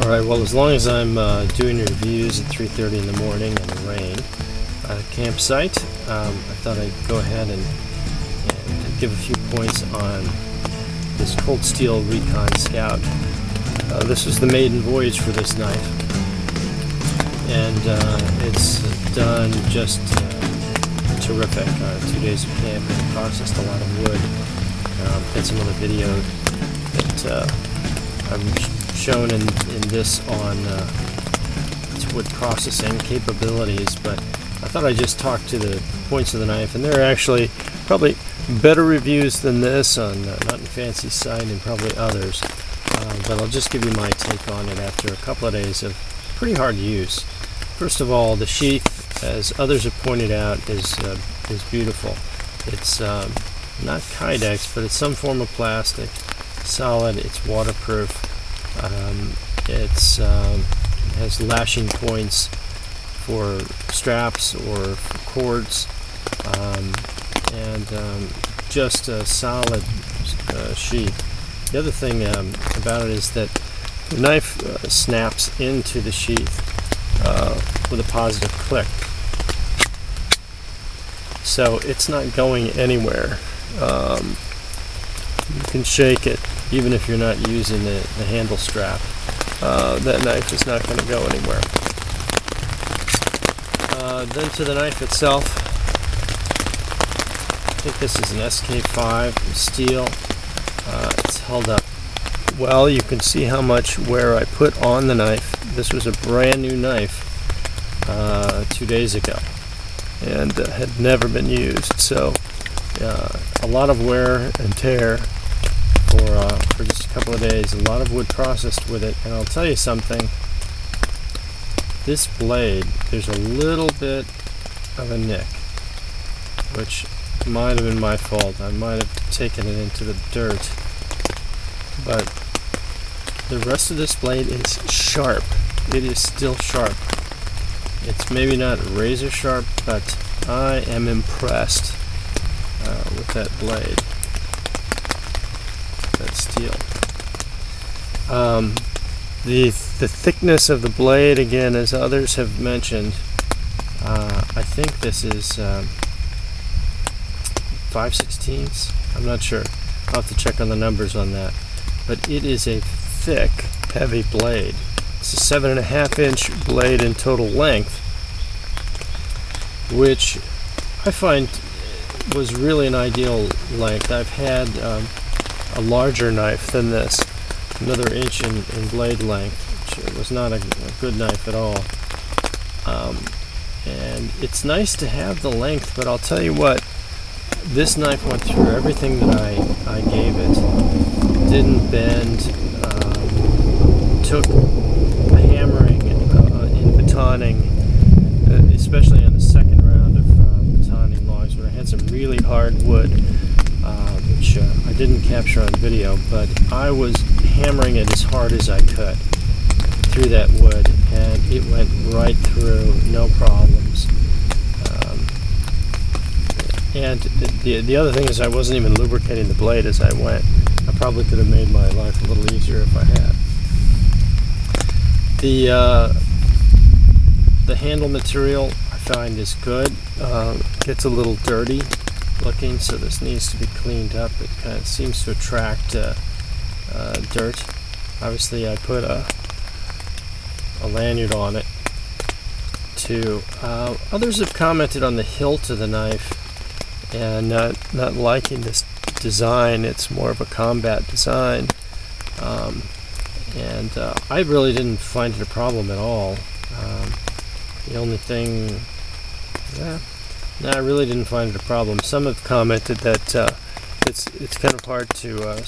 Alright, well, as long as I'm doing reviews at 3:30 in the morning in the rain at a campsite, I thought I'd go ahead and give a few points on this Cold Steel Recon Scout. This was the maiden voyage for this knife, and it's done just terrific. 2 days of camping, processed a lot of wood. Had some other video that I've shown in this on its wood processing capabilities, but I thought I'd just talk to the points of the knife, and there are actually probably better reviews than this on Not in Fancy site and probably others, but I'll just give you my take on it after a couple of days of pretty hard use. First of all, the sheath, as others have pointed out, is beautiful. It's not Kydex, but it's some form of plastic, solid, it's waterproof. It has lashing points for straps or for cords, and just a solid sheath. The other thing about it is that the knife snaps into the sheath with a positive click, so it's not going anywhere. You can shake it even if you're not using the handle strap. That knife is not going to go anywhere. Then to the knife itself, I think this is an SK5 steel. It's held up well. You can see how much wear I put on the knife. This was a brand new knife 2 days ago and had never been used, so a lot of wear and tear for just a couple of days. A lot of wood processed with it, and I'll tell you something, this blade, there's a little bit of a nick, which might have been my fault. I might have taken it into the dirt, but the rest of this blade is sharp. It is still sharp. It's maybe not razor sharp, but I am impressed with that blade, that steel. The thickness of the blade, again, as others have mentioned, I think this is 5/16. I'm not sure. I'll have to check on the numbers on that. But it is a thick, heavy blade. It's a 7.5-inch blade in total length, which I find was really an ideal length. I've had a larger knife than this, another inch in blade length, which was not a good knife at all. And it's nice to have the length, but I'll tell you what, this knife went through everything that I gave it. Didn't bend, took hammering in batoning, especially on the second round of batoning logs, where I had some really hard wood, which I didn't capture on video, but I was hammering it as hard as I could through that wood, and it went right through, no problems. And the other thing is, I wasn't even lubricating the blade as I went. I probably could have made my life a little easier if I had. The handle material I find is good. Gets a little dirty looking, so this needs to be cleaned up. It kind of seems to attract dirt. Obviously, I put a lanyard on it too. Others have commented on the hilt of the knife and not liking this design. It's more of a combat design, and I really didn't find it a problem at all. The only thing, no, I really didn't find it a problem. Some have commented that it's kind of hard to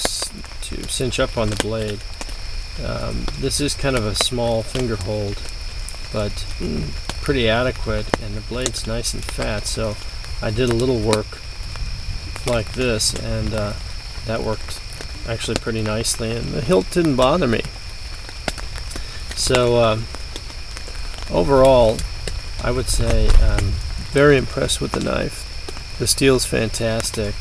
cinch up on the blade. This is kind of a small finger hold, but pretty adequate, and the blade's nice and fat, so I did a little work like this, and that worked actually pretty nicely, and the hilt didn't bother me. So overall, I would say I'm very impressed with the knife. The steel's fantastic.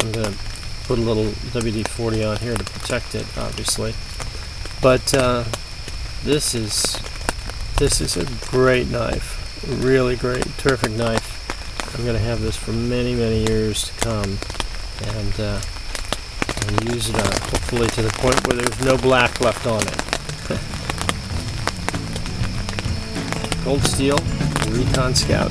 I'm going to put a little WD-40 on here to protect it, obviously. But This is a great knife, really great, terrific knife. I'm going to have this for many years to come, and use it hopefully to the point where there's no black left on it. Cold Steel Recon Scout.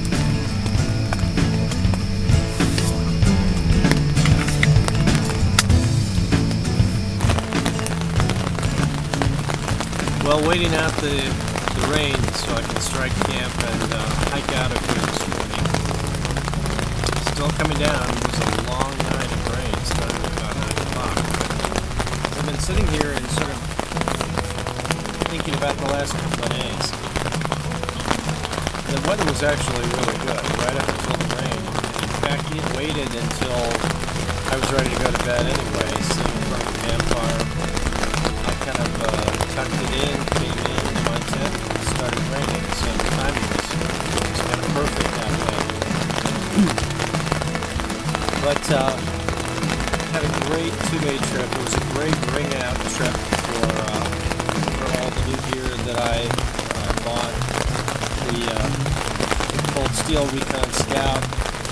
Well, waiting out the rain so I can strike camp and hike out of here this morning. Still coming down. It was a long night of rain. It started at about 9 o'clock. I've been sitting here and sort of thinking about the last couple of days. The weather was actually really good right up until the rain. In fact, it waited until I was ready to go to bed anyway, sitting in front of the campfire. I kind of tucked it in, came into my tent, and it started raining, so the timing was kind of perfect that way. But had a great 2-day trip. It was a great ring-out trip for all the new gear that I bought. The Cold Steel Recon Scout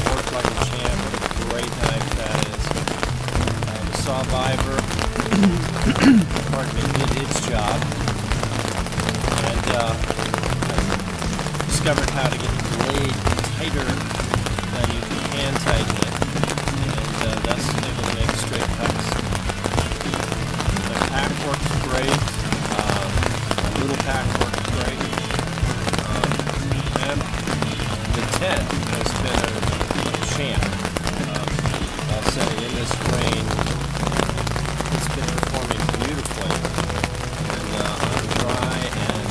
worked like a champ. What a great knife that is. The Sawvivor, pardon me, did its job. And I discovered how to get the blade tighter than you can tighten it. And that's able to make straight cuts. The pack works great. The little pack works great. And the tent has been a champ. I'll say in this rain, it's been performing beautifully. And I'm dry, and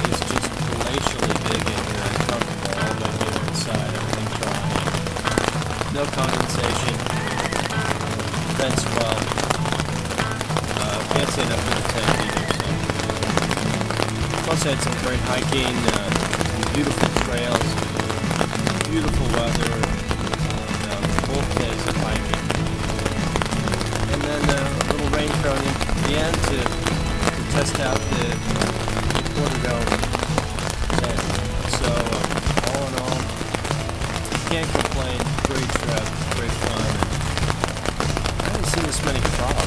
it's just glacially big in here and comfortable. All my gear inside, everything dry. No condensation. Vents well. Can't say enough for the tent either. Plus, I had some great hiking, beautiful trails, beautiful weather, both days of hiking. And then a little rain thrown in at the end to test out the Quarterdome tent. So, all in all, can't complain. Great trip, great fun. I haven't seen this many frogs.